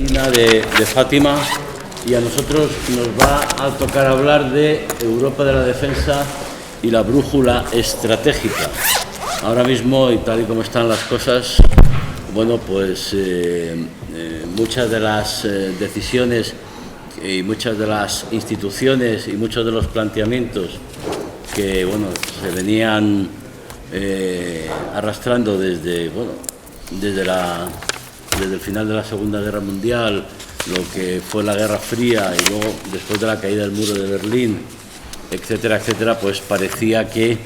Cristina de Fátima, y a nosotros nos va a tocar hablar de Europa de la defensa y la brújula estratégica. Ahora mismo, y tal y como están las cosas, bueno, pues muchas de las decisiones y muchas de las instituciones y muchos de los planteamientos que, bueno, se venían arrastrando desde el final de la Segunda Guerra Mundial, lo que fue la Guerra Fría y luego después de la caída del muro de Berlín, etcétera, etcétera, pues parecía que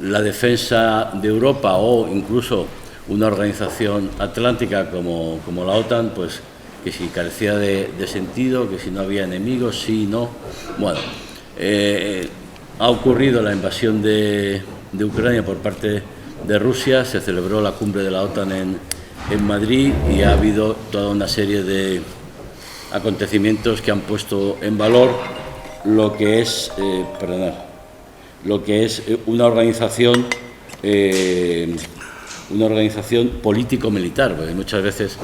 la defensa de Europa o incluso una organización atlántica como la OTAN, pues que si carecía de sentido, que si no había enemigos, sí, no. Bueno, ha ocurrido la invasión de Ucrania por parte de Rusia, se celebró la cumbre de la OTAN en Madrid y ha habido toda una serie de acontecimientos que han puesto en valor lo que es, una organización político-militar, porque muchas veces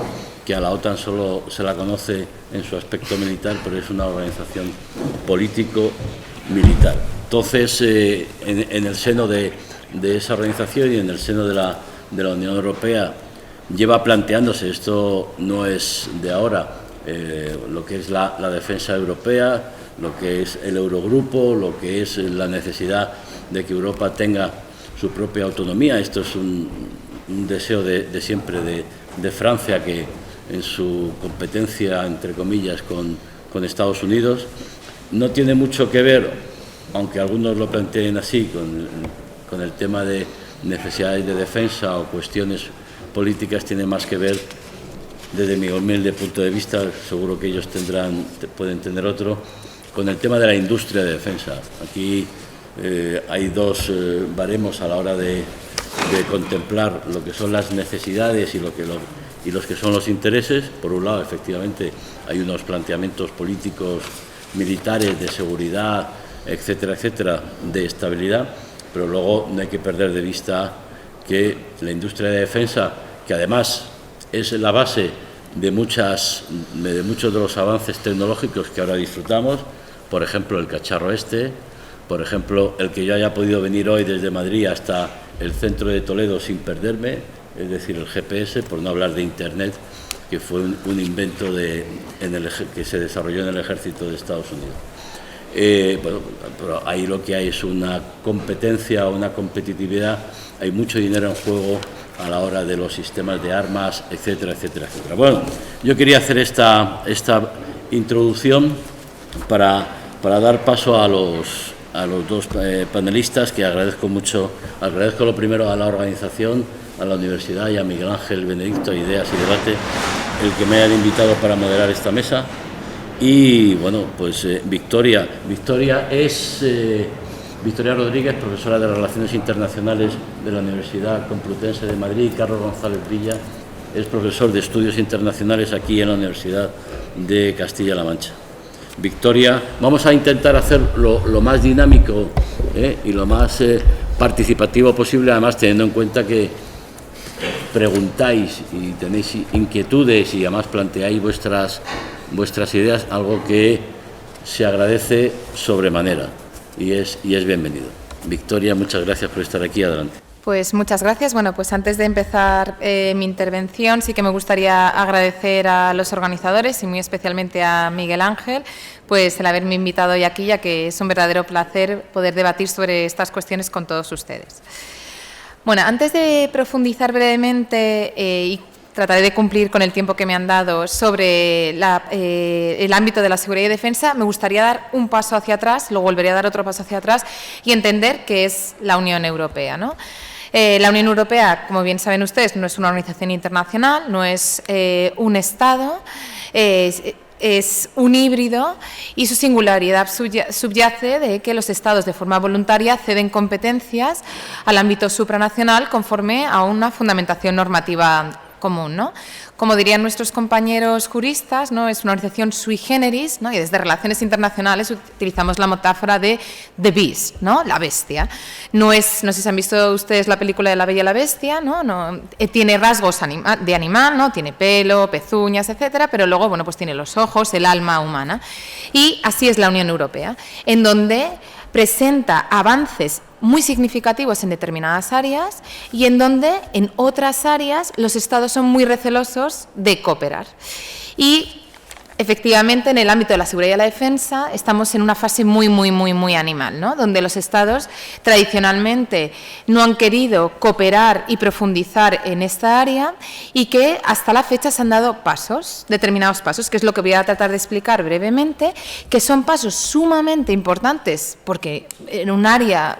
que a la OTAN solo se la conoce en su aspecto militar, pero es una organización político-militar. Entonces, en el seno de esa organización y en el seno de la Unión Europea lleva planteándose, esto no es de ahora, lo que es la defensa europea, lo que es el Eurogrupo, lo que es la necesidad de que Europa tenga su propia autonomía. Esto es un deseo de siempre de Francia, que en su competencia, entre comillas, con Estados Unidos, no tiene mucho que ver, aunque algunos lo planteen así, con el tema de necesidades de defensa o cuestiones políticas, tiene más que ver, desde mi humilde punto de vista, seguro que ellos pueden tener otro, con el tema de la industria de defensa. Aquí hay dos baremos a la hora de contemplar lo que son las necesidades y los que son los intereses. Por un lado, efectivamente, hay unos planteamientos políticos, militares, de seguridad, etcétera, etcétera, de estabilidad, pero luego no hay que perder de vista que la industria de defensa, que además es la base de muchos de los avances tecnológicos que ahora disfrutamos, por ejemplo, el cacharro por ejemplo, el que yo haya podido venir hoy desde Madrid hasta el centro de Toledo sin perderme, es decir, el GPS, por no hablar de Internet, que fue un invento que se desarrolló en el ejército de Estados Unidos. Bueno, pero ahí lo que hay es una competencia, una competitividad, hay mucho dinero en juego a la hora de los sistemas de armas, etcétera, etcétera, etcétera. Bueno, yo quería hacer esta introducción para dar paso a los dos panelistas, que agradezco mucho. Agradezco lo primero a la organización, a la universidad y a Miguel Ángel Benedicto, Ideas y Debate, el que me hayan invitado para moderar esta mesa. Y bueno, pues Victoria Rodríguez, profesora de Relaciones Internacionales de la Universidad Complutense de Madrid, y Carlos González Villa es profesor de Estudios Internacionales aquí en la Universidad de Castilla-La Mancha. Victoria, vamos a intentar hacer lo más dinámico y lo más participativo posible, además teniendo en cuenta que preguntáis y tenéis inquietudes y además planteáis vuestras ideas, algo que se agradece sobremanera y es bienvenido. Victoria, muchas gracias por estar aquí. Adelante. Pues muchas gracias. Bueno, pues antes de empezar mi intervención, sí que me gustaría agradecer a los organizadores y muy especialmente a Miguel Ángel, pues el haberme invitado hoy aquí, ya que es un verdadero placer poder debatir sobre estas cuestiones con todos ustedes. Bueno, antes de profundizar brevemente y trataré de cumplir con el tiempo que me han dado sobre el ámbito de la seguridad y defensa, me gustaría dar un paso hacia atrás, luego volveré a dar otro paso hacia atrás y entender qué es la Unión Europea, ¿no? La Unión Europea, como bien saben ustedes, no es una organización internacional, no es un Estado, es un híbrido y su singularidad subyace de que los Estados de forma voluntaria ceden competencias al ámbito supranacional conforme a una fundamentación normativa común, ¿no? Como dirían nuestros compañeros juristas, ¿no? Es una organización sui generis, ¿no? Y desde relaciones internacionales utilizamos la metáfora de the beast, ¿no? La bestia. No sé si han visto ustedes la película de La Bella y la Bestia, ¿no? Tiene rasgos de animal, ¿no? Tiene pelo, pezuñas, etcétera, pero luego, bueno, pues tiene los ojos, el alma humana. Y así es la Unión Europea, en donde presenta avances muy significativos en determinadas áreas y en donde en otras áreas los Estados son muy recelosos de cooperar. Y efectivamente, en el ámbito de la seguridad y la defensa estamos en una fase muy animal, ¿no? Donde los Estados tradicionalmente no han querido cooperar y profundizar en esta área y que hasta la fecha se han dado determinados pasos, que es lo que voy a tratar de explicar brevemente, que son pasos sumamente importantes, porque en un área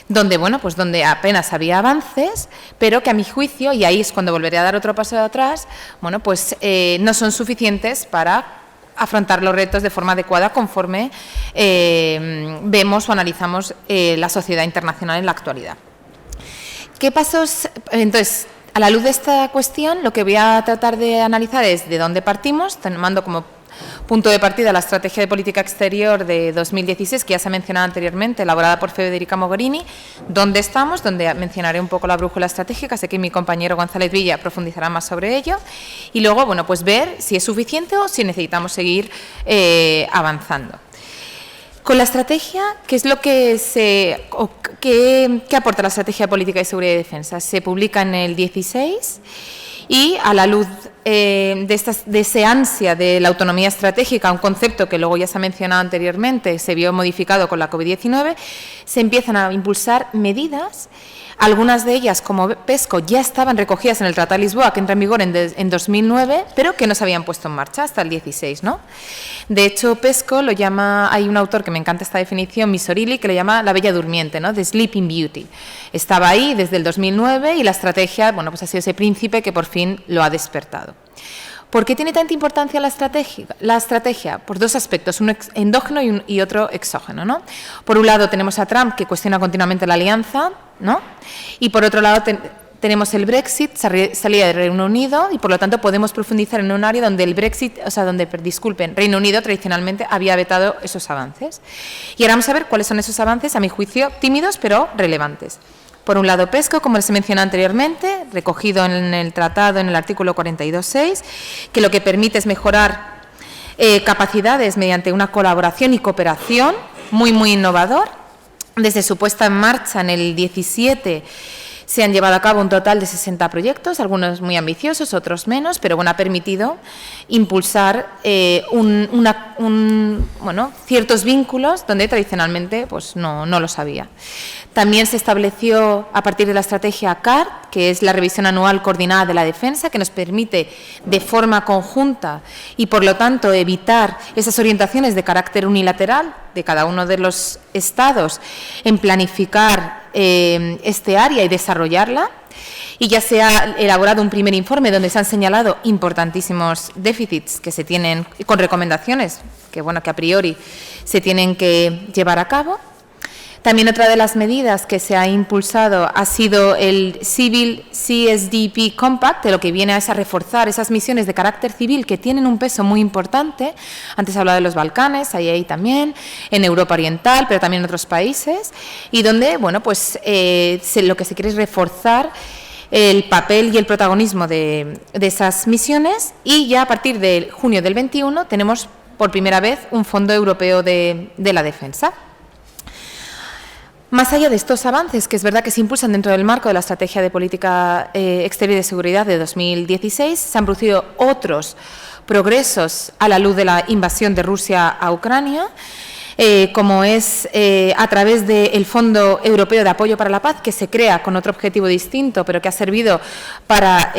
donde, bueno, pues donde apenas había avances, pero que a mi juicio, y ahí es cuando volveré a dar otro paso de atrás, bueno, pues no son suficientes para afrontar los retos de forma adecuada conforme vemos o analizamos la sociedad internacional en la actualidad. ¿Qué pasos? Entonces, a la luz de esta cuestión, lo que voy a tratar de analizar es de dónde partimos, tomando como punto de partida la Estrategia de Política Exterior de 2016, que ya se ha mencionado anteriormente, elaborada por Federica Mogherini. ¿Dónde estamos? Donde mencionaré un poco la brújula estratégica, sé que mi compañero González Villa profundizará más sobre ello. Y luego, bueno, pues ver si es suficiente o si necesitamos seguir avanzando. Con la estrategia, ¿qué es lo que qué aporta la Estrategia de Política de Seguridad y Defensa? Se publica en el 16 y a la luz de ese ansia de la autonomía estratégica, un concepto que luego ya se ha mencionado anteriormente, se vio modificado con la COVID-19, se empiezan a impulsar medidas. Algunas de ellas, como PESCO, ya estaban recogidas en el Tratado de Lisboa, que entra en vigor en 2009, pero que no se habían puesto en marcha hasta el 16, ¿no? De hecho, PESCO lo llama, hay un autor que me encanta esta definición, Misorilli, que le llama la bella durmiente, ¿no? The Sleeping Beauty. Estaba ahí desde el 2009 y la estrategia, bueno, pues ha sido ese príncipe que por fin lo ha despertado. ¿Por qué tiene tanta importancia la estrategia? Por dos aspectos, uno endógeno y otro exógeno, ¿no? Por un lado tenemos a Trump, que cuestiona continuamente la alianza, ¿no? Y por otro lado tenemos el Brexit, salida del Reino Unido, y por lo tanto podemos profundizar en un área donde Reino Unido tradicionalmente había vetado esos avances. Y ahora vamos a ver cuáles son esos avances, a mi juicio, tímidos pero relevantes. Por un lado, PESCO, como se mencionó anteriormente, recogido en el tratado en el artículo 42.6, que lo que permite es mejorar capacidades mediante una colaboración y cooperación muy innovador. Desde su puesta en marcha en el 17 se han llevado a cabo un total de 60 proyectos, algunos muy ambiciosos, otros menos, pero bueno, ha permitido impulsar ciertos vínculos donde tradicionalmente pues no los había. También se estableció a partir de la estrategia CART, que es la revisión anual coordinada de la defensa, que nos permite de forma conjunta y por lo tanto evitar esas orientaciones de carácter unilateral de cada uno de los estados en planificar este área y desarrollarla. Y ya se ha elaborado un primer informe donde se han señalado importantísimos déficits que se tienen, con recomendaciones que a priori se tienen que llevar a cabo. También otra de las medidas que se ha impulsado ha sido el Civil CSDP Compact, de lo que viene a reforzar esas misiones de carácter civil que tienen un peso muy importante. Antes hablaba de los Balcanes, ahí también, en Europa Oriental, pero también en otros países, y donde lo que se quiere es reforzar el papel y el protagonismo de esas misiones, y ya a partir de junio del 21 tenemos por primera vez un Fondo Europeo de la Defensa. Más allá de estos avances, que es verdad que se impulsan dentro del marco de la Estrategia de Política Exterior y de Seguridad de 2016, se han producido otros progresos a la luz de la invasión de Rusia a Ucrania, como es a través del Fondo Europeo de Apoyo para la Paz, que se crea con otro objetivo distinto, pero que ha servido para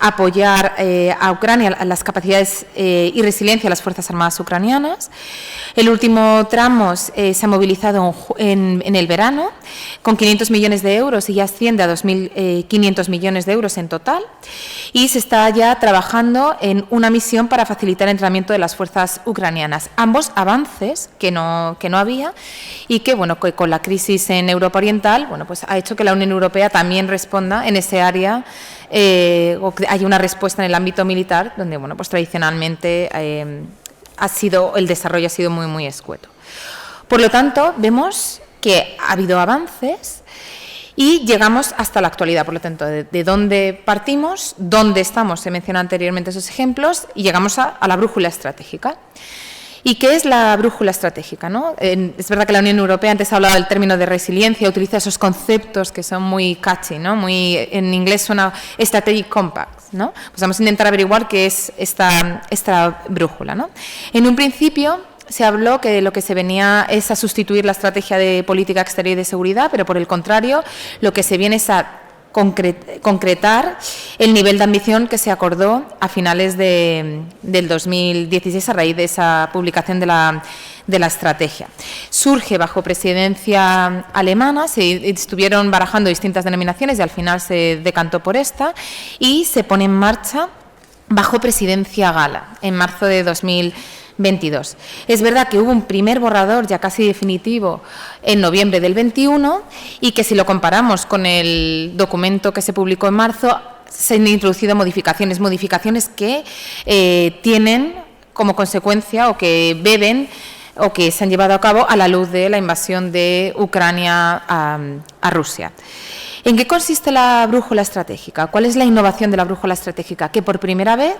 apoyar a Ucrania, a las capacidades y resiliencia de las Fuerzas Armadas ucranianas. El último tramo se ha movilizado en el verano con 500 millones de euros y ya asciende a 2.500 millones de euros en total. Y se está ya trabajando en una misión para facilitar el entrenamiento de las fuerzas ucranianas. Ambos avances que no había y que con la crisis en Europa Oriental pues ha hecho que la Unión Europea también responda en ese área o que haya una respuesta en el ámbito militar, donde bueno, pues tradicionalmente el desarrollo ha sido muy, muy escueto. Por lo tanto, vemos que ha habido avances y llegamos hasta la actualidad. Por lo tanto, de dónde partimos, dónde estamos, se mencionan anteriormente esos ejemplos, y llegamos a la brújula estratégica. ¿Y qué es la brújula estratégica, ¿no? Es verdad que la Unión Europea, antes ha hablado del término de resiliencia, utiliza esos conceptos que son muy catchy, ¿no? En inglés suena strategic compact, ¿no? Pues vamos a intentar averiguar qué es esta brújula, ¿no? En un principio se habló que lo que se venía es a sustituir la estrategia de política exterior y de seguridad, pero por el contrario, lo que se viene es a concretar el nivel de ambición que se acordó a finales del 2016 a raíz de esa publicación de la estrategia. Surge bajo presidencia alemana, se estuvieron barajando distintas denominaciones y al final se decantó por esta, y se pone en marcha bajo presidencia gala en marzo de 2022. Es verdad que hubo un primer borrador ya casi definitivo en noviembre del 21 y que si lo comparamos con el documento que se publicó en marzo, se han introducido modificaciones que tienen como consecuencia o que beben o que se han llevado a cabo a la luz de la invasión de Ucrania a Rusia. ¿En qué consiste la brújula estratégica? ¿Cuál es la innovación de la brújula estratégica? Que por primera vez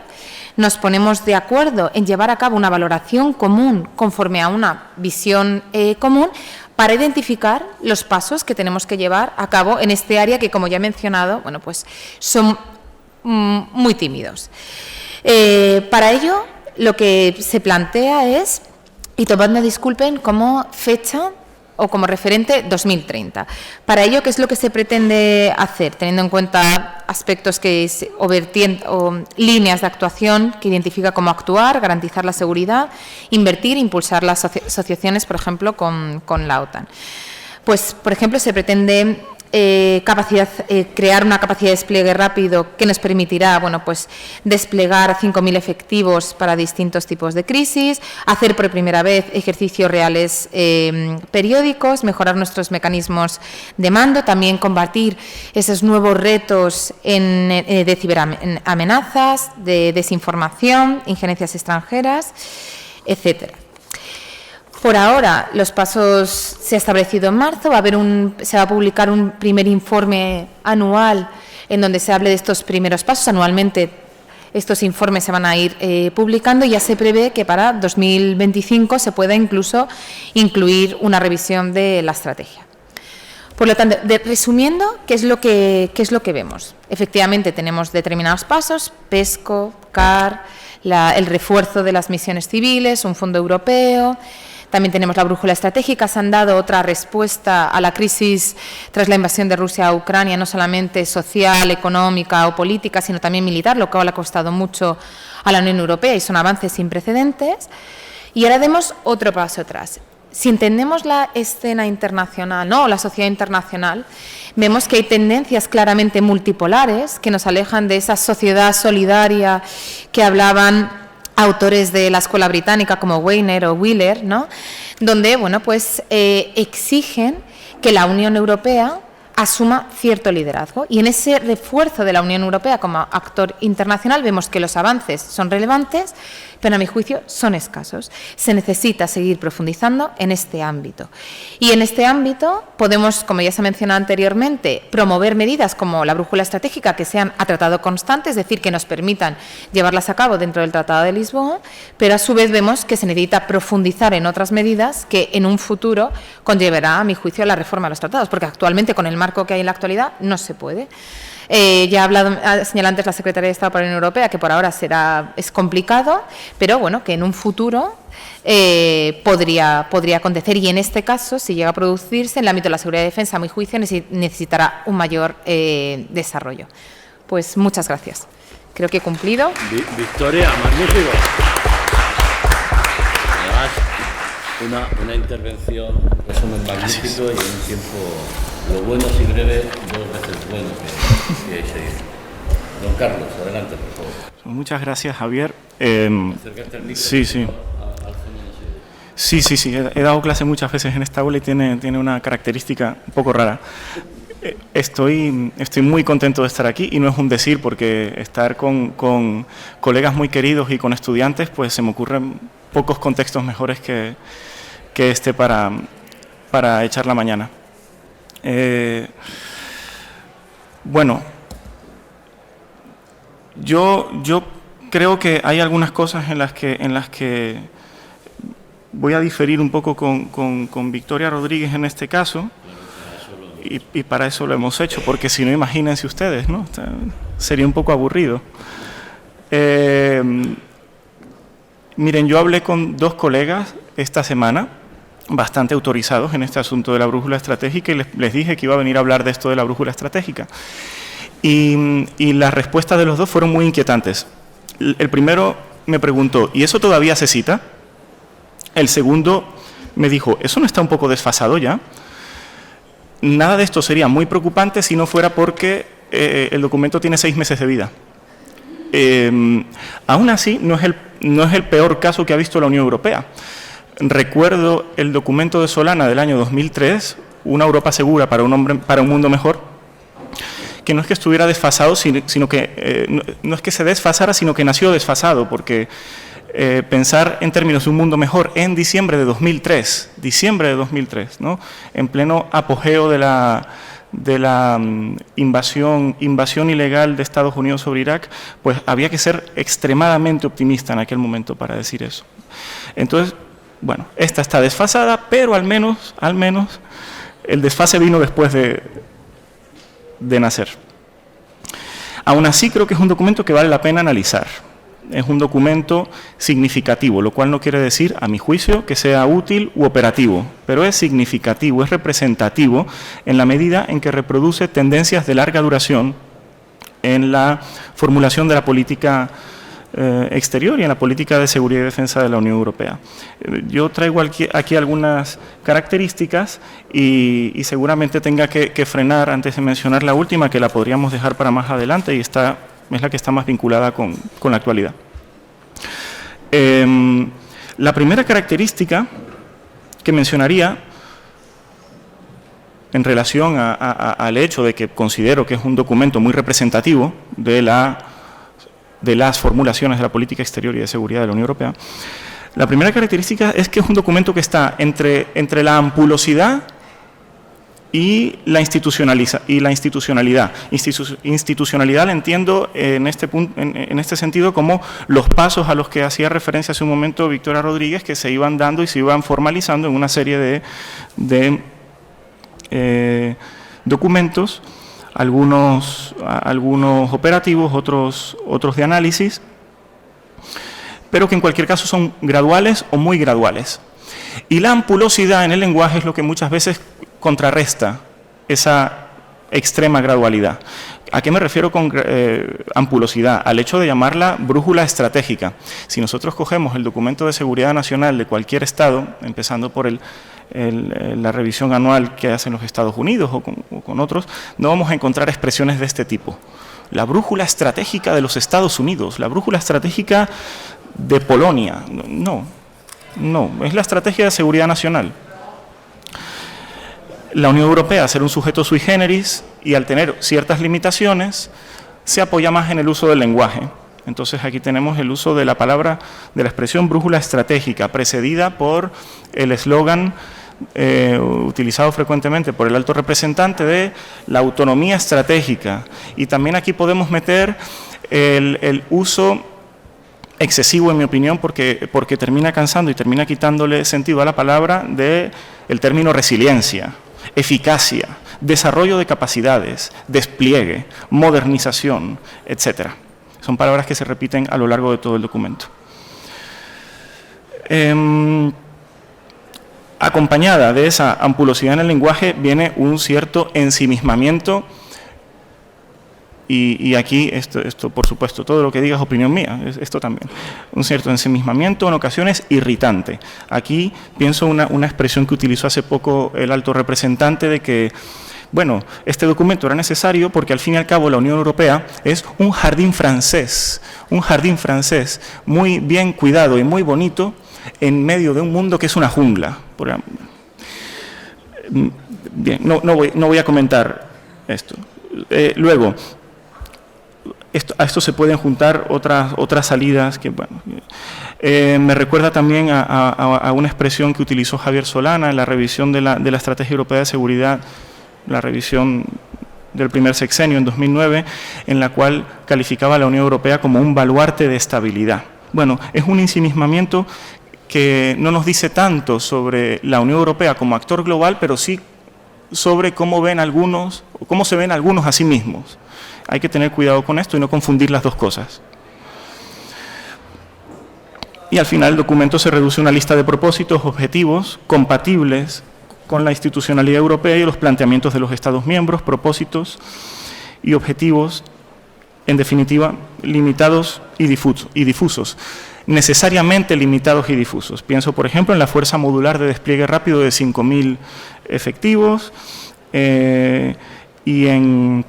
nos ponemos de acuerdo en llevar a cabo una valoración común conforme a una visión común para identificar los pasos que tenemos que llevar a cabo en este área que, como ya he mencionado, bueno, pues son muy tímidos. Para ello, lo que se plantea es, y tomadme disculpen, como fecha o como referente 2030. Para ello, ¿qué es lo que se pretende hacer? Teniendo en cuenta aspectos o líneas de actuación que identifica cómo actuar, garantizar la seguridad, invertir, impulsar las asociaciones, por ejemplo, con la OTAN. Pues, por ejemplo, se pretende crear una capacidad de despliegue rápido que nos permitirá, bueno, pues desplegar 5.000 efectivos para distintos tipos de crisis, hacer por primera vez ejercicios reales periódicos, mejorar nuestros mecanismos de mando, también combatir esos nuevos retos de ciberamenazas, de desinformación, injerencias extranjeras, etcétera. Por ahora, los pasos se ha establecido en marzo, se va a publicar un primer informe anual en donde se hable de estos primeros pasos. Anualmente estos informes se van a ir publicando y ya se prevé que para 2025 se pueda incluso incluir una revisión de la estrategia. Por lo tanto, resumiendo, ¿qué es lo que vemos? Efectivamente, tenemos determinados pasos, PESCO, CAR, el refuerzo de las misiones civiles, un fondo europeo. También tenemos la brújula estratégica. Se han dado otra respuesta a la crisis tras la invasión de Rusia a Ucrania, no solamente social, económica o política, sino también militar, lo cual ha costado mucho a la Unión Europea y son avances sin precedentes. Y ahora demos otro paso atrás. Si entendemos la escena internacional, ¿no?, o la sociedad internacional, vemos que hay tendencias claramente multipolares que nos alejan de esa sociedad solidaria que hablaban autores de la escuela británica como Weiner o Wheeler, ¿no?, donde, bueno, pues exigen que la Unión Europea asuma cierto liderazgo. Y en ese refuerzo de la Unión Europea como actor internacional vemos que los avances son relevantes, pero a mi juicio son escasos. Se necesita seguir profundizando en este ámbito. Y en este ámbito podemos, como ya se ha mencionado anteriormente, promover medidas como la brújula estratégica que sean a tratado constante, es decir, que nos permitan llevarlas a cabo dentro del Tratado de Lisboa, pero a su vez vemos que se necesita profundizar en otras medidas que en un futuro conllevará, a mi juicio, la reforma de los tratados, porque actualmente con el marco que hay en la actualidad no se puede. Ya ha señalado antes la Secretaría de Estado para la Unión Europea que por ahora es complicado, pero bueno, que en un futuro podría acontecer, y en este caso, si llega a producirse, en el ámbito de la seguridad y defensa, a mi juicio, necesitará un mayor desarrollo. Pues muchas gracias. Creo que he cumplido. Victoria, magnífico. Además, una intervención, resumen magnífico y en un tiempo, lo bueno si breve, 2 veces bueno que se dice. Don Carlos, adelante, por favor. Muchas gracias, Javier. Acércate al micro. Sí. Sí. He dado clase muchas veces en esta aula y tiene una característica un poco rara. Estoy muy contento de estar aquí y no es un decir, porque estar con colegas muy queridos y con estudiantes, pues se me ocurren pocos contextos mejores que este para echar la mañana. Bueno, yo creo que hay algunas cosas en las que voy a diferir un poco con Victoria Rodríguez en este caso. Y para eso lo hemos hecho, porque si no, imagínense ustedes, ¿no? Sería un poco aburrido. Miren, yo hablé con 2 colegas esta semana, bastante autorizados en este asunto de la brújula estratégica, y les dije que iba a venir a hablar de esto de la brújula estratégica. Y las respuestas de los 2 fueron muy inquietantes. El primero me preguntó, ¿y eso todavía se cita? El segundo me dijo, ¿eso no está un poco desfasado ya? Nada de esto sería muy preocupante si no fuera porque el documento tiene 6 meses de vida. Aún así, no es el peor caso que ha visto la Unión Europea. Recuerdo el documento de Solana del año 2003, Una Europa segura para un mundo mejor, que no es que estuviera desfasado, sino que no es que se desfasara, sino que nació desfasado, porque pensar en términos de un mundo mejor en diciembre de 2003, ¿no? En pleno apogeo de la invasión ilegal de Estados Unidos sobre Irak, pues había que ser extremadamente optimista en aquel momento para decir eso. Entonces, bueno, esta está desfasada, pero al menos el desfase vino después de nacer. Aún así, creo que es un documento que vale la pena analizar. Es un documento significativo, lo cual no quiere decir, a mi juicio, que sea útil u operativo, pero es significativo, es representativo en la medida en que reproduce tendencias de larga duración en la formulación de la política exterior y en la política de seguridad y defensa de la Unión Europea. Yo traigo aquí algunas características y seguramente tenga que frenar antes de mencionar la última, que la podríamos dejar para más adelante, y es la que está más vinculada con la actualidad. La primera característica que mencionaría en relación al hecho de que considero que es un documento muy representativo de las formulaciones de la política exterior y de seguridad de la Unión Europea, la primera característica es que es un documento que está entre la ampulosidad y la institucionalidad. Institucionalidad la entiendo en este sentido como los pasos a los que hacía referencia hace un momento Victoria Rodríguez, que se iban dando y se iban formalizando en una serie de documentos, algunos operativos, otros de análisis, pero que en cualquier caso son graduales o muy graduales. Y la ampulosidad en el lenguaje es lo que muchas veces contrarresta esa extrema gradualidad. ¿A qué me refiero con ampulosidad? Al hecho de llamarla brújula estratégica. Si nosotros cogemos el documento de seguridad nacional de cualquier Estado, empezando por la revisión anual que hacen los Estados Unidos o con otros, no vamos a encontrar expresiones de este tipo. La brújula estratégica de los Estados Unidos, la brújula estratégica de Polonia. No, es la estrategia de seguridad nacional. La Unión Europea, al ser un sujeto sui generis y al tener ciertas limitaciones, se apoya más en el uso del lenguaje. Entonces aquí tenemos el uso de la palabra, de la expresión brújula estratégica, precedida por el eslogan utilizado frecuentemente por el alto representante de la autonomía estratégica. Y también aquí podemos meter el uso excesivo, en mi opinión, porque termina cansando y termina quitándole sentido a la palabra del término resiliencia, eficacia, desarrollo de capacidades, despliegue, modernización, etcétera. Son palabras que se repiten a lo largo de todo el documento. Acompañada de esa ampulosidad en el lenguaje viene un cierto ensimismamiento. Y aquí, esto por supuesto, todo lo que diga es opinión mía, esto también. Un cierto ensimismamiento, en ocasiones irritante. Aquí pienso una expresión que utilizó hace poco el alto representante de que, bueno, este documento era necesario porque al fin y al cabo la Unión Europea es un jardín francés muy bien cuidado y muy bonito en medio de un mundo que es una jungla. Bien, no voy a comentar esto. Luego, a esto se pueden juntar otras salidas que, bueno, me recuerda también a una expresión que utilizó Javier Solana en la revisión de la Estrategia Europea de Seguridad, la revisión del primer sexenio en 2009, en la cual calificaba a la Unión Europea como un baluarte de estabilidad. Bueno, es un ensimismamiento que no nos dice tanto sobre la Unión Europea como actor global, pero sí sobre cómo se ven algunos a sí mismos. Hay que tener cuidado con esto y no confundir las dos cosas. Y al final el documento se reduce a una lista de propósitos, objetivos, compatibles con la institucionalidad europea y los planteamientos de los Estados miembros, propósitos y objetivos, en definitiva, limitados y difusos. Necesariamente limitados y difusos. Pienso, por ejemplo, en la fuerza modular de despliegue rápido de 5.000 efectivos y en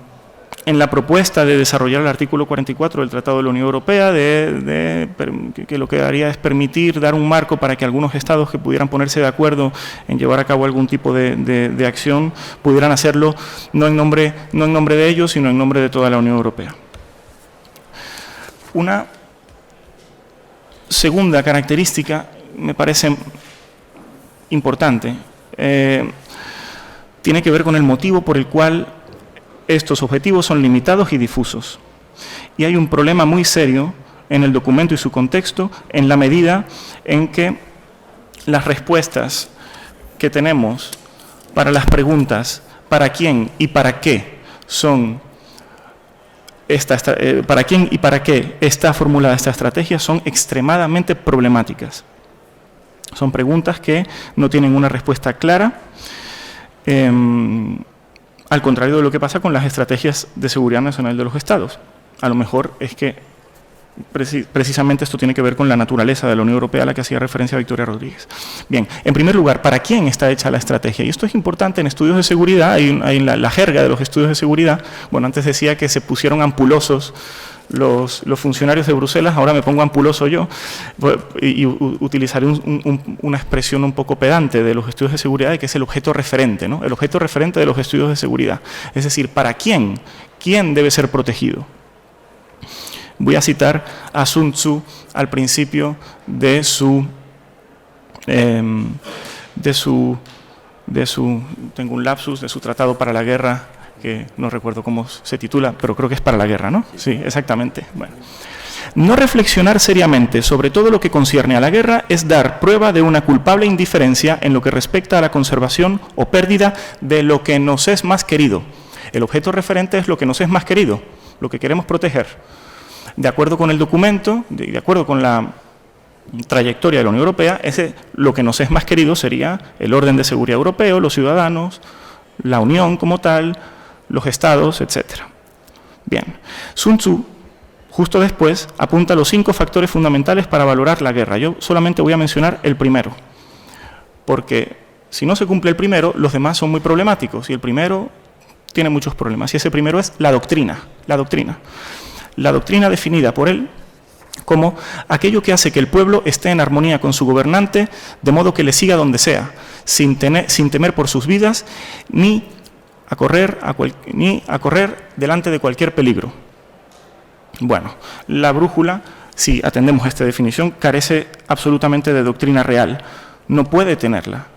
la propuesta de desarrollar el artículo 44 del Tratado de la Unión Europea, que lo que haría es permitir dar un marco para que algunos estados que pudieran ponerse de acuerdo en llevar a cabo algún tipo de acción pudieran hacerlo no en nombre de ellos, sino en nombre de toda la Unión Europea. Una segunda característica me parece importante, tiene que ver con el motivo por el cual estos objetivos son limitados y difusos. Y hay un problema muy serio en el documento y su contexto en la medida en que las respuestas que tenemos para las preguntas ¿para quién y para qué son para quién y para qué está formulada esta estrategia son extremadamente problemáticas. Son preguntas que no tienen una respuesta clara, al contrario de lo que pasa con las estrategias de seguridad nacional de los Estados. A lo mejor es que precisamente esto tiene que ver con la naturaleza de la Unión Europea a la que hacía referencia Victoria Rodríguez. Bien, en primer lugar, ¿para quién está hecha la estrategia? Y esto es importante en estudios de seguridad, hay la jerga de los estudios de seguridad. Bueno, antes decía que se pusieron ampulosos los funcionarios de Bruselas, ahora me pongo ampuloso yo y utilizaré una expresión un poco pedante de los estudios de seguridad, de que es el objeto referente, ¿no? El objeto referente de los estudios de seguridad. Es decir, ¿para quién? ¿Quién debe ser protegido? Voy a citar a Sun Tzu al principio de su tengo un lapsus, de su tratado para la guerra, que no recuerdo cómo se titula, pero creo que es para la guerra, ¿no? Sí, exactamente. Bueno. No reflexionar seriamente sobre todo lo que concierne a la guerra es dar prueba de una culpable indiferencia en lo que respecta a la conservación o pérdida de lo que nos es más querido. El objeto referente es lo que nos es más querido, lo que queremos proteger. De acuerdo con el documento, de acuerdo con la trayectoria de la Unión Europea, lo que nos es más querido sería el orden de seguridad europeo, los ciudadanos, la Unión como tal, los estados, etc. Bien, Sun Tzu, justo después, apunta los 5 factores fundamentales para valorar la guerra. Yo solamente voy a mencionar el primero, porque si no se cumple el primero, los demás son muy problemáticos, y el primero tiene muchos problemas, y ese primero es la doctrina. La doctrina definida por él como aquello que hace que el pueblo esté en armonía con su gobernante, de modo que le siga donde sea, sin temer por sus vidas, ni a correr delante de cualquier peligro. Bueno, la brújula, si atendemos a esta definición, carece absolutamente de doctrina real. No puede tenerla.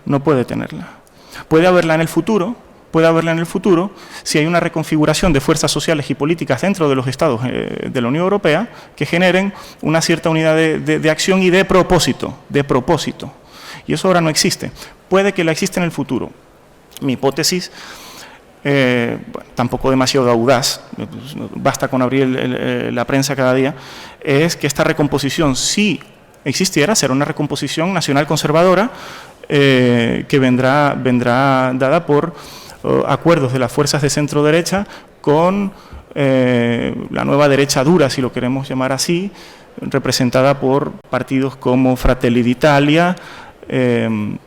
Puede haberla en el futuro, si hay una reconfiguración de fuerzas sociales y políticas dentro de los estados de la Unión Europea que generen una cierta unidad de acción y de propósito. Y eso ahora no existe. Puede que la exista en el futuro. Mi hipótesis, tampoco demasiado audaz, basta con abrir la prensa cada día, es que esta recomposición, si existiera, será una recomposición nacional conservadora que vendrá dada por acuerdos de las fuerzas de centro-derecha con la nueva derecha dura, si lo queremos llamar así, representada por partidos como Fratelli d'Italia, el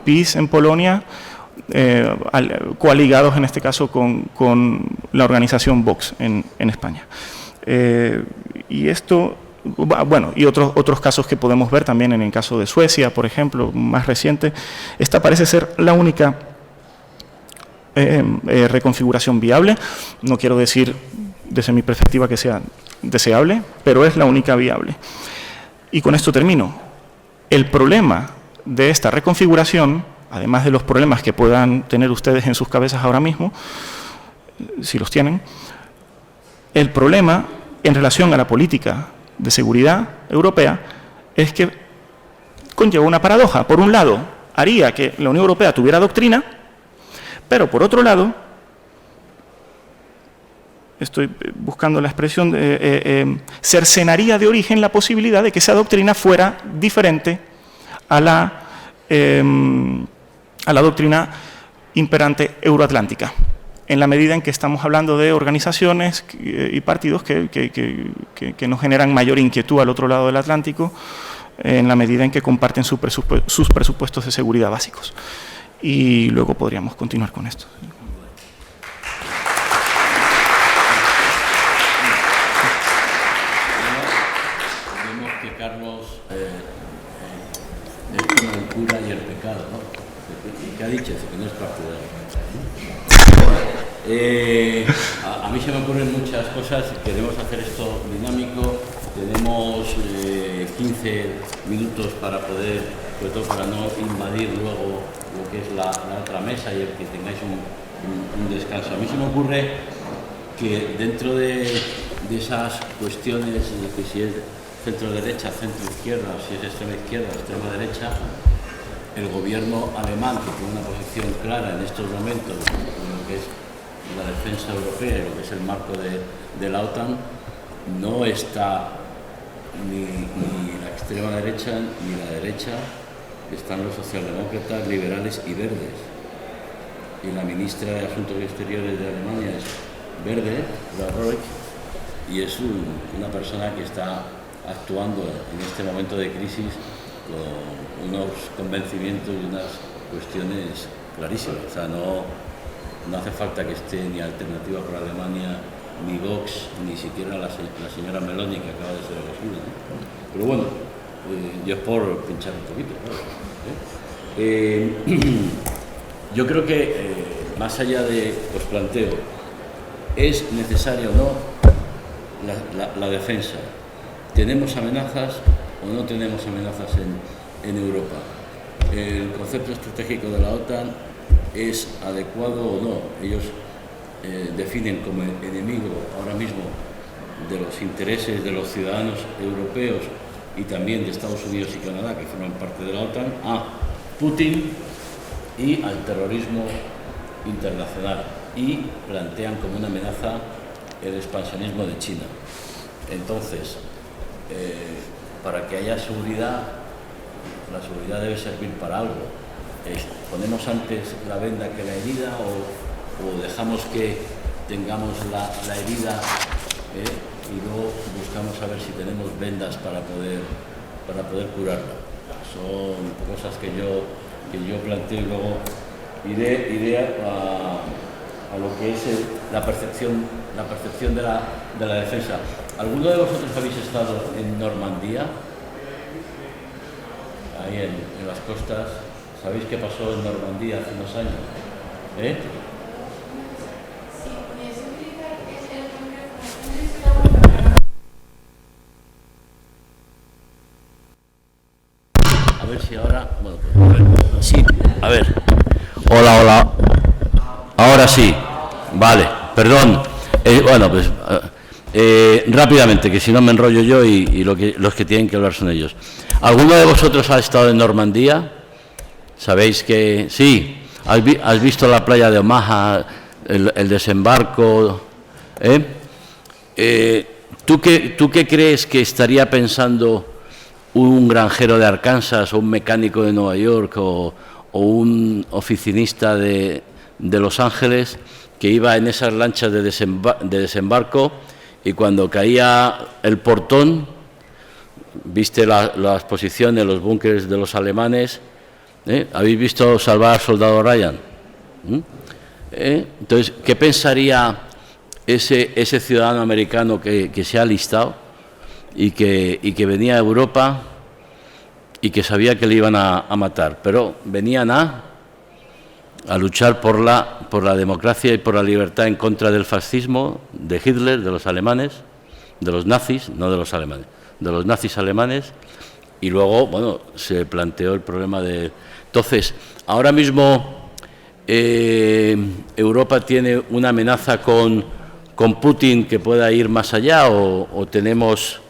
PiS en Polonia, coaligados en este caso con la organización Vox en España. Y esto, bueno, y otros casos que podemos ver también en el caso de Suecia, por ejemplo, más reciente. Esta parece ser la única reconfiguración viable. No quiero decir desde mi perspectiva que sea deseable, pero es la única viable. Y con esto termino. El problema de esta reconfiguración, además de los problemas que puedan tener ustedes en sus cabezas ahora mismo, si los tienen, el problema en relación a la política de seguridad europea es que conlleva una paradoja. Por un lado, haría que la Unión Europea tuviera doctrina, pero por otro lado, estoy buscando la expresión, cercenaría de origen la posibilidad de que esa doctrina fuera diferente a la doctrina imperante euroatlántica, en la medida en que estamos hablando de organizaciones y partidos que nos generan mayor inquietud al otro lado del Atlántico, en la medida en que comparten sus presupuestos de seguridad básicos. Y luego podríamos continuar con esto. Vemos que Carlos es como el cura y el pecado, ¿no? ¿Qué ha dicho? Que no es partidario. A mí se me ocurren muchas cosas. Queremos hacer esto dinámico. Tenemos 15 minutos para poder, sobre todo para no invadir luego lo que es la otra mesa y el que tengáis un descanso. A mí se me ocurre que dentro de esas cuestiones, de que si es centro-derecha, centro-izquierda, o si es extrema-izquierda, extrema-derecha, el gobierno alemán, que tiene una posición clara en estos momentos en lo que es la defensa europea y lo que es el marco de la OTAN, no está ni la extrema derecha ni la derecha, están los socialdemócratas, liberales y verdes. Y la ministra de Asuntos Exteriores de Alemania es verde, la Roig, y es una persona que está actuando en este momento de crisis con unos convencimientos y unas cuestiones clarísimas. O sea, no hace falta que esté ni Alternativa por Alemania, ni Vox, ni siquiera la señora Meloni, que acaba de ser elegida, ¿no? Pero bueno, yo es por pinchar un poquito, claro, yo creo que, más allá de, os planteo, ¿es necesaria o no la defensa? ¿Tenemos amenazas o no tenemos amenazas en Europa? ¿El concepto estratégico de la OTAN es adecuado o no? Ellos definen como enemigo ahora mismo de los intereses de los ciudadanos europeos y también de Estados Unidos y Canadá, que forman parte de la OTAN, a Putin y al terrorismo internacional, y plantean como una amenaza el expansionismo de China. Entonces, para que haya seguridad, la seguridad debe servir para algo. ¿Ponemos antes la venda que la herida o dejamos que tengamos la herida y luego buscamos a ver si tenemos vendas para poder curarla? Son cosas que yo planteo y luego iré a lo que es la percepción de la defensa. ¿Alguno de vosotros habéis estado en Normandía? Ahí en las costas. ¿Sabéis qué pasó en Normandía hace unos años? A ver si ahora... Bueno, pues, sí, a ver. Hola. Ahora sí. Vale, perdón. Bueno, pues rápidamente, que si no me enrollo yo y los que tienen que hablar son ellos. ¿Alguno de vosotros ha estado en Normandía? ¿Sabéis que...? Sí. ¿Has visto la playa de Omaha, el desembarco? ¿Tú qué crees que estaría pensando un granjero de Arkansas o un mecánico de Nueva York o un oficinista de Los Ángeles que iba en esas lanchas de desembarco y cuando caía el portón, viste las posiciones, los búnkeres de los alemanes? ¿Habéis visto Salvar al Soldado Ryan? Entonces, ¿qué pensaría ese ciudadano americano que se ha alistado y que venía a Europa y que sabía que le iban a matar? Pero venían a a luchar por la democracia y por la libertad en contra del fascismo de Hitler, de los alemanes, de los nazis, no de los alemanes, de los nazis alemanes, y luego, bueno, se planteó el problema de... Entonces, ahora mismo Europa tiene una amenaza con Putin que pueda ir más allá, o tenemos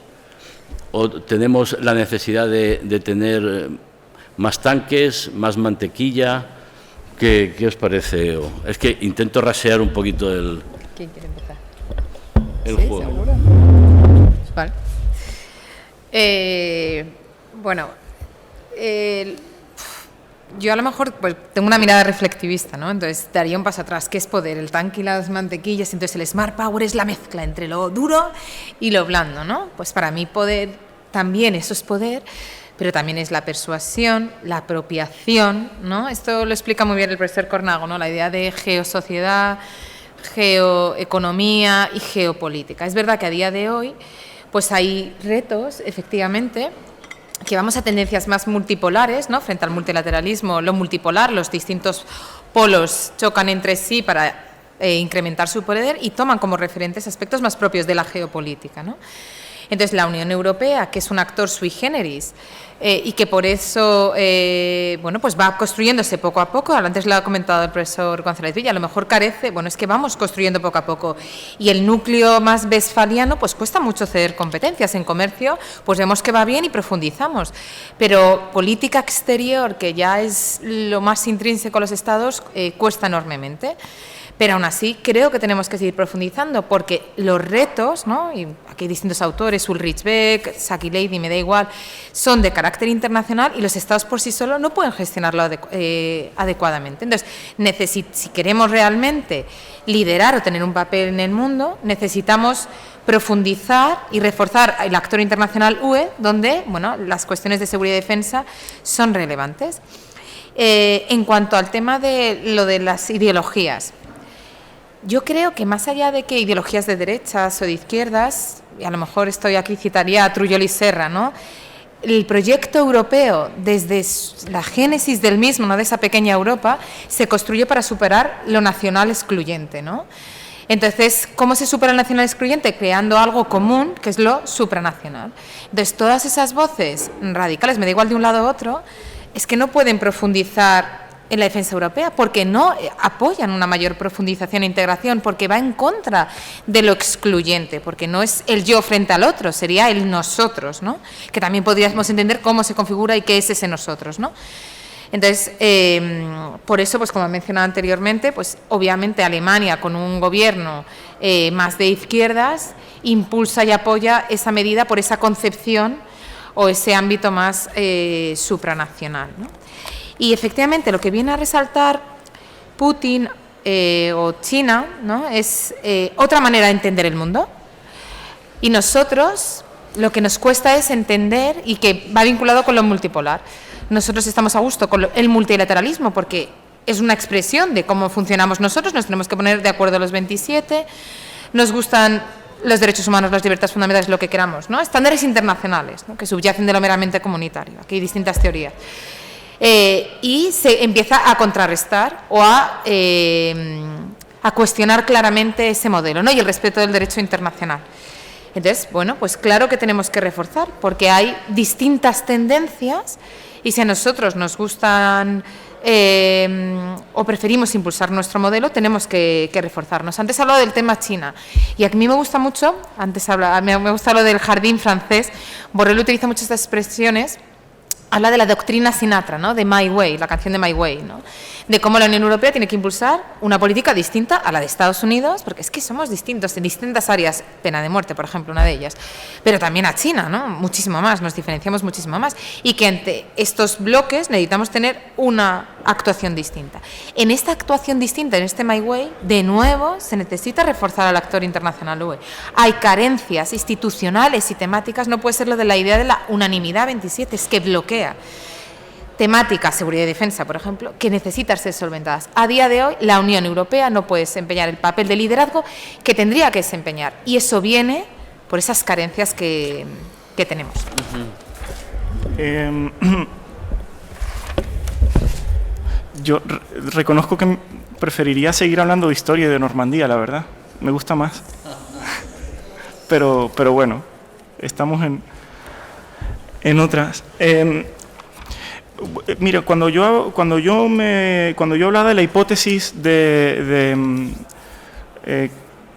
la necesidad de tener más tanques, más mantequilla. ¿Qué os parece? Es que intento rasear un poquito el... ¿Quién quiere empezar? El ¿Sí, juego. ¿Seguro? Vale. Bueno, yo a lo mejor pues, tengo una mirada reflectivista, ¿no? Entonces daría un paso atrás. ¿Qué es poder? El tanque y las mantequillas. Entonces el Smart Power es la mezcla entre lo duro y lo blando, ¿no? Pues para mí poder, también eso es poder, pero también es la persuasión, la apropiación, ¿no? Esto lo explica muy bien el profesor Cornago, ¿no? La idea de geosociedad, geoeconomía y geopolítica. Es verdad que a día de hoy pues hay retos, efectivamente, que vamos a tendencias más multipolares, ¿no? Frente al multilateralismo, lo multipolar, los distintos polos chocan entre sí para incrementar su poder y toman como referentes aspectos más propios de la geopolítica, ¿no? Entonces, la Unión Europea, que es un actor sui generis y que por eso bueno, pues va construyéndose poco a poco, antes lo ha comentado el profesor González Villa, a lo mejor carece, bueno, es que vamos construyendo poco a poco y el núcleo más westfaliano pues cuesta mucho ceder competencias. En comercio pues vemos que va bien y profundizamos, pero política exterior, que ya es lo más intrínseco a los estados, cuesta enormemente. Pero aún así creo que tenemos que seguir profundizando porque los retos, ¿no? Y aquí hay distintos autores, Ulrich Beck, Saki Lady, me da igual, son de carácter internacional y los estados por sí solos no pueden gestionarlo adecuadamente. Entonces, si queremos realmente liderar o tener un papel en el mundo, necesitamos profundizar y reforzar el actor internacional UE, donde bueno, las cuestiones de seguridad y defensa son relevantes. En cuanto al tema de lo de las ideologías, yo creo que más allá de que ideologías de derechas o de izquierdas, y a lo mejor citaría a Trujillo y Serra, ¿no? El proyecto europeo, desde la génesis del mismo, ¿no? De esa pequeña Europa, se construyó para superar lo nacional excluyente, ¿no? Entonces, ¿cómo se supera el nacional excluyente? Creando algo común, que es lo supranacional. Entonces, todas esas voces radicales, me da igual de un lado u otro, es que no pueden profundizar en la defensa europea, porque no apoyan una mayor profundización e integración, porque va en contra de lo excluyente, porque no es el yo frente al otro, sería el nosotros, ¿no? Que también podríamos entender cómo se configura y qué es ese nosotros, ¿no? Entonces, por eso, pues como he mencionado anteriormente, pues obviamente Alemania, con un gobierno más de izquierdas, impulsa y apoya esa medida por esa concepción o ese ámbito más supranacional, ¿no? Y efectivamente lo que viene a resaltar Putin o China, ¿no? Es otra manera de entender el mundo. Y nosotros lo que nos cuesta es entender, y que va vinculado con lo multipolar. Nosotros estamos a gusto con el multilateralismo porque es una expresión de cómo funcionamos nosotros, nos tenemos que poner de acuerdo los 27, nos gustan los derechos humanos, las libertades fundamentales, lo que queramos, ¿no? Estándares internacionales, ¿no? Que subyacen de lo meramente comunitario. Aquí hay distintas teorías. Y se empieza a contrarrestar o a cuestionar claramente ese modelo, ¿no? Y el respeto del derecho internacional. Entonces, bueno, pues claro que tenemos que reforzar, porque hay distintas tendencias y si a nosotros nos gustan o preferimos impulsar nuestro modelo, tenemos que reforzarnos. Antes he hablado del tema China y a mí me gusta mucho, me gusta lo del jardín francés. Borrell utiliza muchas estas expresiones. Habla de la doctrina Sinatra, ¿no? De My Way, la canción de My Way, ¿no? De cómo la Unión Europea tiene que impulsar una política distinta a la de Estados Unidos, porque es que somos distintos en distintas áreas, pena de muerte, por ejemplo, una de ellas, pero también a China, ¿no? Muchísimo más, nos diferenciamos muchísimo más, y que ante estos bloques necesitamos tener una actuación distinta. En esta actuación distinta, en este My Way, de nuevo se necesita reforzar al actor internacional UE. Hay carencias institucionales y temáticas, no puede ser lo de la idea de la unanimidad 27, es que bloquea. Temática, seguridad y defensa, por ejemplo, que necesitan ser solventadas. A día de hoy, la Unión Europea no puede desempeñar el papel de liderazgo que tendría que desempeñar, y eso viene por esas carencias que tenemos. Yo reconozco que preferiría seguir hablando de historia y de Normandía, la verdad. Me gusta más. Pero bueno, estamos en otras. Mira, cuando yo hablaba de la hipótesis de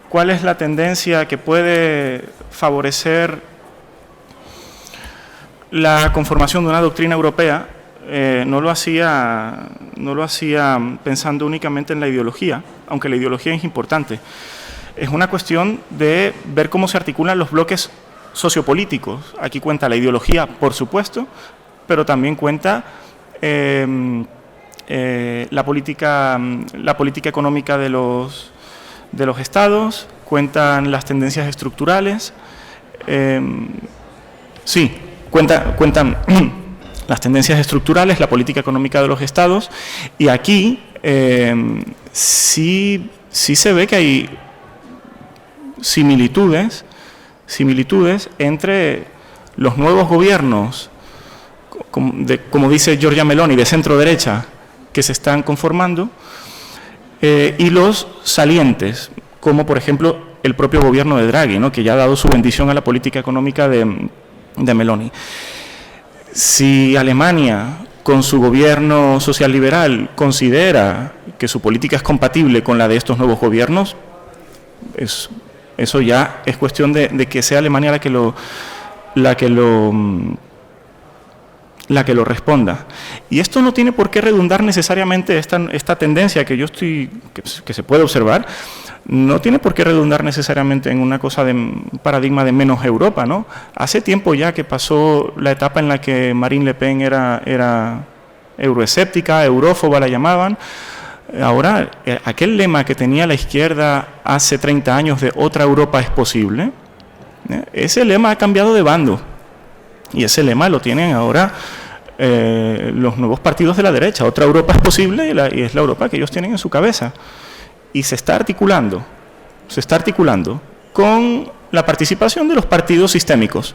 cuál es la tendencia que puede favorecer la conformación de una doctrina europea, no lo hacía pensando únicamente en la ideología, aunque la ideología es importante. Es una cuestión de ver cómo se articulan los bloques sociopolíticos. Aquí cuenta la ideología, por supuesto, pero también cuenta la política económica de los estados, cuentan las tendencias estructurales, cuentan las tendencias estructurales, la política económica de los estados, y aquí sí se ve que hay similitudes entre los nuevos gobiernos, como dice Giorgia Meloni, de centro-derecha, que se están conformando, y los salientes, como por ejemplo el propio gobierno de Draghi, ¿no?, que ya ha dado su bendición a la política económica de Meloni. Si Alemania, con su gobierno social-liberal, considera que su política es compatible con la de estos nuevos gobiernos, eso ya es cuestión de que sea Alemania la que lo responda. Y esto no tiene por qué redundar necesariamente esta tendencia que se puede observar, no tiene por qué redundar necesariamente en una cosa de paradigma de menos Europa, ¿no? Hace tiempo ya que pasó la etapa en la que Marine Le Pen era euroescéptica, eurófoba la llamaban. Ahora, aquel lema que tenía la izquierda hace 30 años de otra Europa es posible, ese lema ha cambiado de bando. Y ese lema lo tienen ahora los nuevos partidos de la derecha. Otra Europa es posible y es la Europa que ellos tienen en su cabeza. Y se está articulando con la participación de los partidos sistémicos.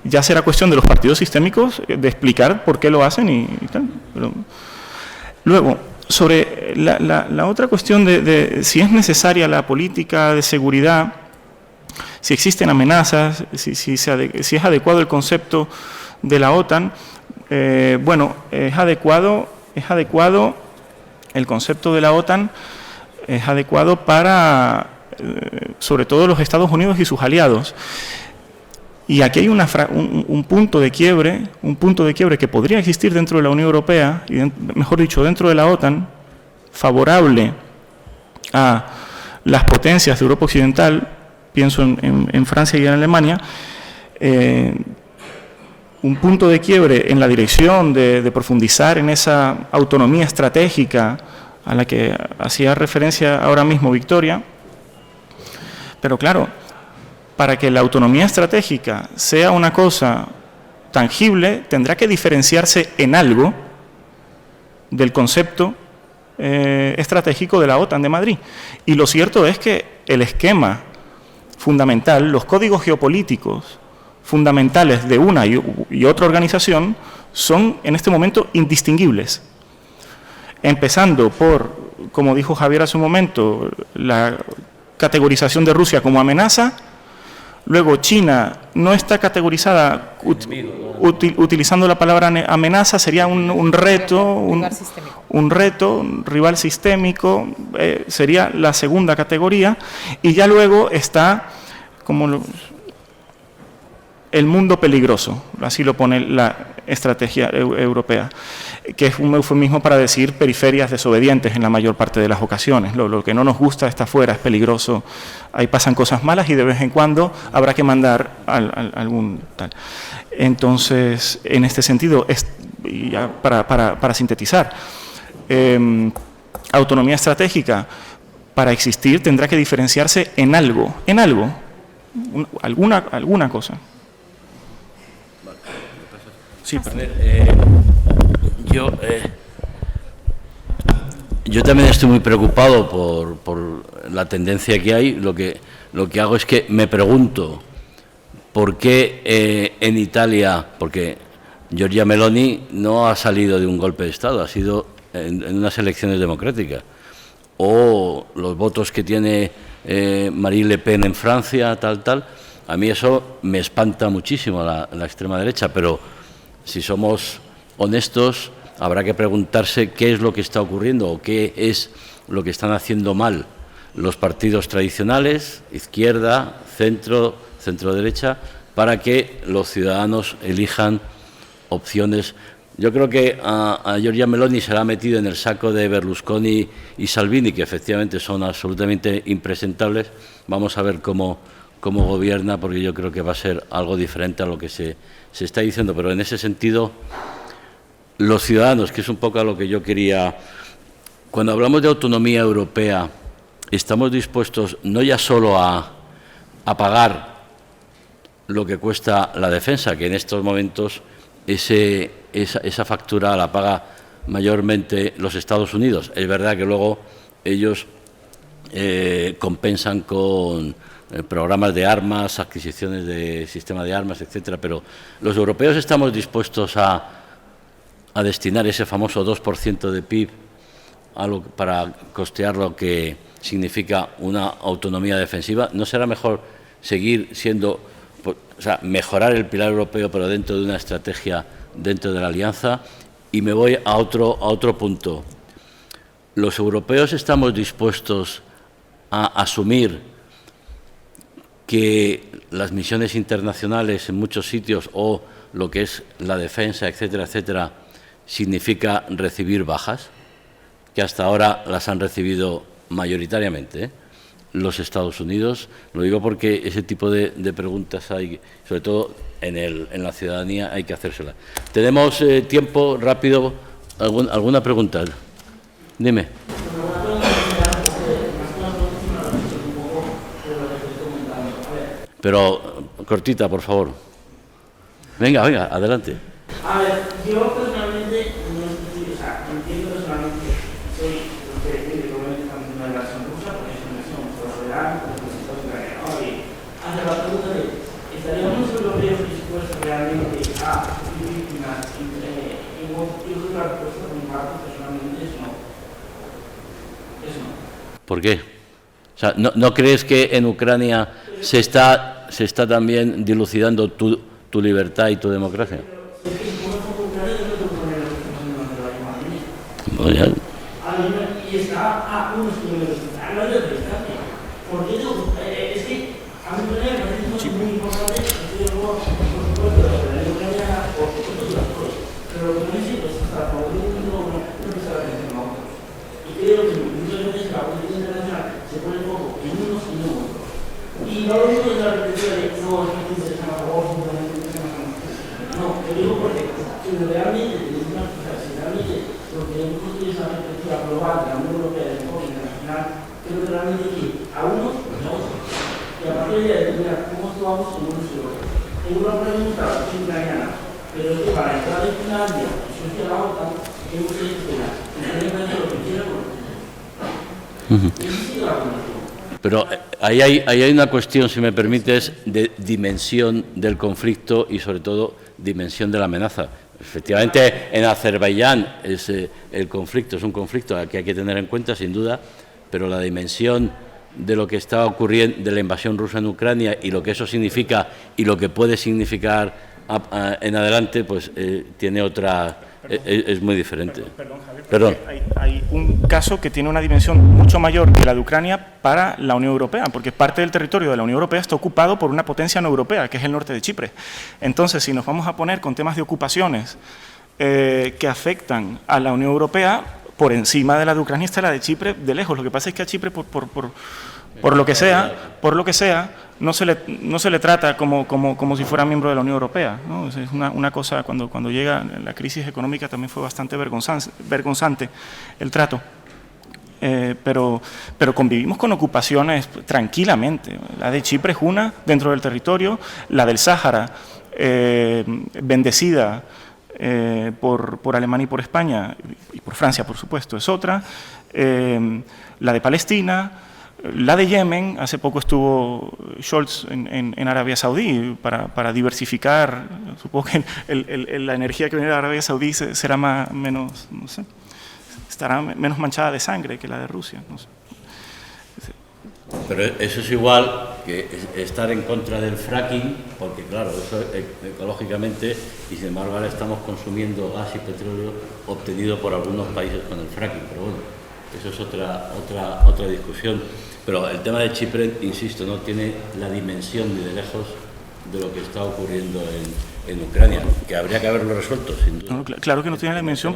Ya será cuestión de los partidos sistémicos de explicar por qué lo hacen y tal. Pero luego, sobre la otra cuestión de si es necesaria la política de seguridad, si existen amenazas, si es adecuado el concepto de la OTAN, es adecuado el concepto de la OTAN, es adecuado para, sobre todo, los Estados Unidos y sus aliados. Y aquí hay un punto de quiebre que podría existir dentro de la Unión Europea, y mejor dicho, dentro de la OTAN, favorable a las potencias de Europa Occidental, pienso en Francia y en Alemania, un punto de quiebre en la dirección de profundizar en esa autonomía estratégica a la que hacía referencia ahora mismo Victoria. Pero claro, para que la autonomía estratégica sea una cosa tangible, tendrá que diferenciarse en algo del concepto estratégico de la OTAN de Madrid. Y lo cierto es que el esquema fundamental, los códigos geopolíticos fundamentales de una y otra organización son en este momento indistinguibles. Empezando por, como dijo Javier hace un momento, la categorización de Rusia como amenaza. Luego China no está categorizada utilizando la palabra amenaza, sería un reto, un rival sistémico, sería la segunda categoría, y ya luego está como el mundo peligroso, así lo pone la estrategia europea, que es un eufemismo para decir periferias desobedientes en la mayor parte de las ocasiones. Lo que no nos gusta está afuera, es peligroso, ahí pasan cosas malas y de vez en cuando habrá que mandar algún tal. Entonces, en este sentido, ya para sintetizar, autonomía estratégica, para existir tendrá que diferenciarse en algo, alguna cosa. Sí, yo también estoy muy preocupado por la tendencia que hay. Lo que hago es que me pregunto por qué en Italia, porque Giorgia Meloni no ha salido de un golpe de Estado, ha sido en unas elecciones democráticas. O los votos que tiene Marine Le Pen en Francia, tal. A mí eso me espanta muchísimo, la extrema derecha, pero si somos honestos, habrá que preguntarse qué es lo que está ocurriendo o qué es lo que están haciendo mal los partidos tradicionales, izquierda, centro, centro-derecha, para que los ciudadanos elijan opciones. Yo creo que a Giorgia Meloni se la ha metido en el saco de Berlusconi y Salvini, que efectivamente son absolutamente impresentables. Vamos a ver cómo gobierna, porque yo creo que va a ser algo diferente a lo que se está diciendo. Pero en ese sentido, los ciudadanos, que es un poco a lo que yo quería... Cuando hablamos de autonomía europea, estamos dispuestos no ya solo a pagar lo que cuesta la defensa, que en estos momentos esa factura la paga mayormente los Estados Unidos. Es verdad que luego ellos compensan con programas de armas, adquisiciones de sistema de armas, etcétera, pero los europeos estamos dispuestos a destinar ese famoso 2% de PIB para costear lo que significa una autonomía defensiva. ¿No será mejor seguir siendo, o sea, mejorar el pilar europeo, pero dentro de una estrategia dentro de la alianza? Y me voy a otro punto. ¿Los europeos estamos dispuestos a asumir que las misiones internacionales en muchos sitios o lo que es la defensa, etcétera, etcétera, significa recibir bajas? Que hasta ahora las han recibido mayoritariamente los Estados Unidos. Lo digo porque ese tipo de preguntas hay, sobre todo en la ciudadanía, hay que hacérselas. Tenemos tiempo rápido. ¿Alguna pregunta? Dime. Pero cortita, por favor. Venga, adelante. A ver, yo personalmente no estoy, o sea, entiendo personalmente, soy lo que decir, que obviamente estamos en una relación rusa, porque es una nación soberana, porque es una ucraniana. Ahora bien, hacia la pregunta de, ¿estaríamos los europeos dispuestos realmente a sufrir víctimas? Y yo creo que la respuesta por mi parte personalmente es no. Es no. ¿Por qué? O sea, ¿no crees que en Ucrania se está también dilucidando tu libertad y tu democracia? Bueno, y está a unos kilómetros de distancia. Porque es que a mí me parece muy importante, estoy de acuerdo, por supuesto, la Ucrania, por supuesto, las cosas. Pero lo que no es cierto es que hasta por un mundo no presta la atención a otros. Y creo que muchas veces la política internacional se pone foco en unos y no otros. Y no lo digo desde la perspectiva de no, es que se llama a favor, simplemente se llama a favor. No, te digo porque si realmente tenemos una cosa, si realmente lo que hemos construido es una perspectiva global de la Unión Europea de enfoque internacional, creo que realmente que a unos y a otros. Y a partir de determinar cómo actuamos en unos y otros. Tengo una pregunta, soy ucraniana, pero es que para entrar en Finlandia, y Suecia la OTAN, tengo que esperar. Y tengo que hacer lo que quiera con lo que quiera. La condición. pero ahí hay una cuestión, si me permites, de dimensión del conflicto y, sobre todo, dimensión de la amenaza. Efectivamente, en Azerbaiyán el conflicto es un conflicto que hay que tener en cuenta, sin duda, pero la dimensión de lo que está ocurriendo, de la invasión rusa en Ucrania y lo que eso significa y lo que puede significar en adelante, pues tiene otra... Es muy diferente. Perdón, Javier, hay un caso que tiene una dimensión mucho mayor que la de Ucrania para la Unión Europea, porque parte del territorio de la Unión Europea está ocupado por una potencia no europea, que es el norte de Chipre. Entonces, si nos vamos a poner con temas de ocupaciones que afectan a la Unión Europea, por encima de la de Ucrania está la de Chipre de lejos. Lo que pasa es que a Chipre, por lo que sea, no se le trata como si fuera miembro de la Unión Europea, ¿no? Es una cosa, cuando llega la crisis económica también fue bastante vergonzante el trato. Pero convivimos con ocupaciones tranquilamente. La de Chipre es una dentro del territorio, la del Sáhara, bendecida por Alemania y por España, y por Francia, por supuesto, es otra, la de Palestina, La de Yemen, hace poco estuvo Scholz en Arabia Saudí para diversificar. Supongo que la energía que viene de Arabia Saudí será menos, no sé, estará menos manchada de sangre que la de Rusia. No sé. Pero eso es igual que estar en contra del fracking, porque claro, eso ecológicamente, y sin embargo ahora estamos consumiendo gas y petróleo obtenido por algunos países con el fracking, pero bueno, eso es otra discusión. Pero el tema de Chipre, insisto, no tiene la dimensión ni de lejos de lo que está ocurriendo en Ucrania, que habría que haberlo resuelto, sin duda. No, claro que no tiene la dimensión,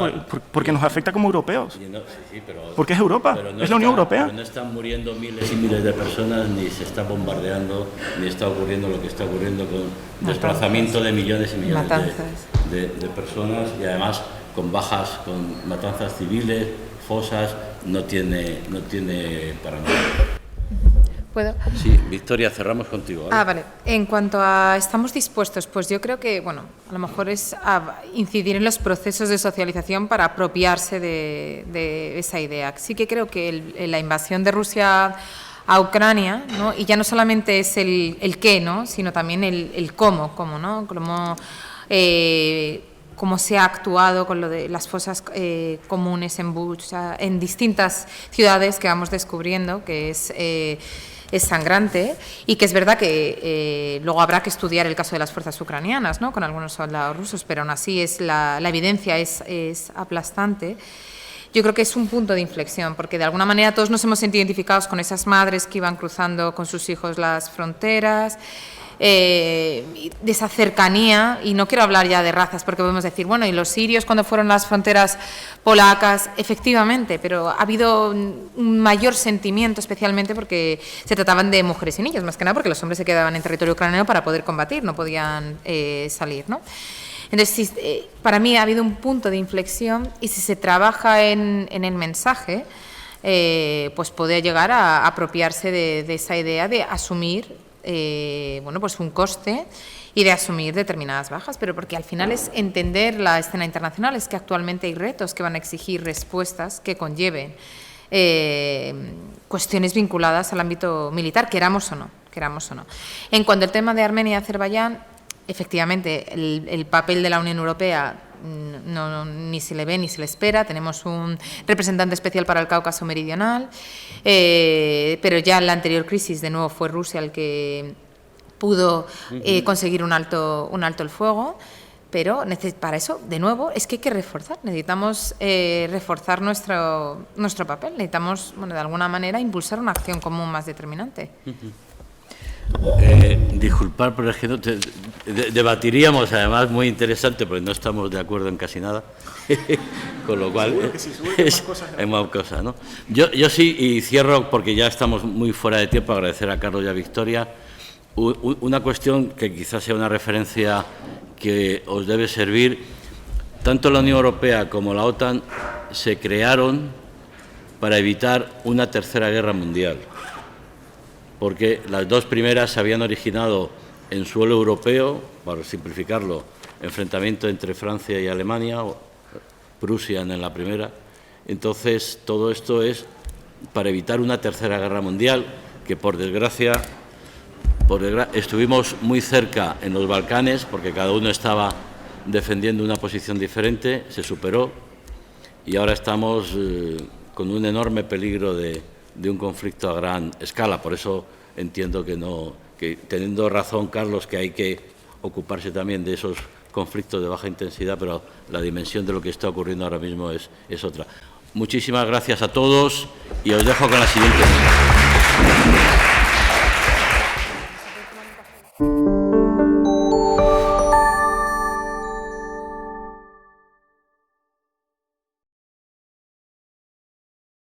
porque nos afecta como europeos. No, sí, porque es Europa, no es la Unión Europea. Pero no están muriendo miles y miles de personas, ni se está bombardeando, ni está ocurriendo lo que está ocurriendo con desplazamiento de millones y millones de personas, y además con bajas, con matanzas civiles, fosas, no tiene para nada. ¿Puedo? Sí, Victoria, cerramos contigo. ¿Vale? Vale. En cuanto a estamos dispuestos, pues yo creo que, bueno, a lo mejor es incidir en los procesos de socialización para apropiarse de esa idea. Sí que creo que la invasión de Rusia a Ucrania, ¿no? Y ya no solamente es el qué, ¿no? Sino también el cómo, ¿no? Cómo se ha actuado con lo de las fosas comunes en Bucha, en distintas ciudades que vamos descubriendo, que es sangrante, y que es verdad que luego habrá que estudiar el caso de las fuerzas ucranianas, ¿no? Con algunos soldados rusos, pero aún así la evidencia es aplastante. Yo creo que es un punto de inflexión, porque de alguna manera todos nos hemos sentido identificados con esas madres que iban cruzando con sus hijos las fronteras, de esa cercanía, y no quiero hablar ya de razas, porque podemos decir, bueno, y los sirios cuando fueron las fronteras polacas, efectivamente, pero ha habido un mayor sentimiento, especialmente porque se trataban de mujeres y niños, más que nada porque los hombres se quedaban en territorio ucraniano para poder combatir, no podían salir, ¿no? Entonces, para mí ha habido un punto de inflexión, y si se trabaja en el mensaje, pues puede llegar a apropiarse de esa idea de asumir bueno, pues un coste y de asumir determinadas bajas, pero porque al final es entender la escena internacional, es que actualmente hay retos que van a exigir respuestas que conlleven cuestiones vinculadas al ámbito militar, queramos o no. En cuanto al tema de Armenia y Azerbaiyán, efectivamente el papel de la Unión Europea ni se le ve ni se le espera. Tenemos un representante especial para el Cáucaso Meridional, pero ya en la anterior crisis de nuevo fue Rusia el que pudo conseguir un alto el fuego, pero para eso, de nuevo, es que hay que necesitamos reforzar nuestro papel, necesitamos, bueno, de alguna manera impulsar una acción común más determinante. Disculpar, pero es que no debatiríamos, además muy interesante, porque no estamos de acuerdo en casi nada, con lo cual hay más cosas, ¿no? Yo sí, y cierro porque ya estamos muy fuera de tiempo, agradecer a Carlos y a Victoria. Una cuestión que quizás sea una referencia que os debe servir: tanto la Unión Europea como la OTAN se crearon para evitar una tercera guerra mundial, porque las dos primeras se habían originado en suelo europeo, para simplificarlo, enfrentamiento entre Francia y Alemania, o Prusia en la primera. Entonces, todo esto es para evitar una tercera guerra mundial, que por desgracia estuvimos muy cerca en los Balcanes, porque cada uno estaba defendiendo una posición diferente, se superó, y ahora estamos con un enorme peligro de un conflicto a gran escala. Por eso entiendo que teniendo razón Carlos, que hay que ocuparse también de esos conflictos de baja intensidad, pero la dimensión de lo que está ocurriendo ahora mismo es otra. Muchísimas gracias a todos, y os dejo con la siguiente.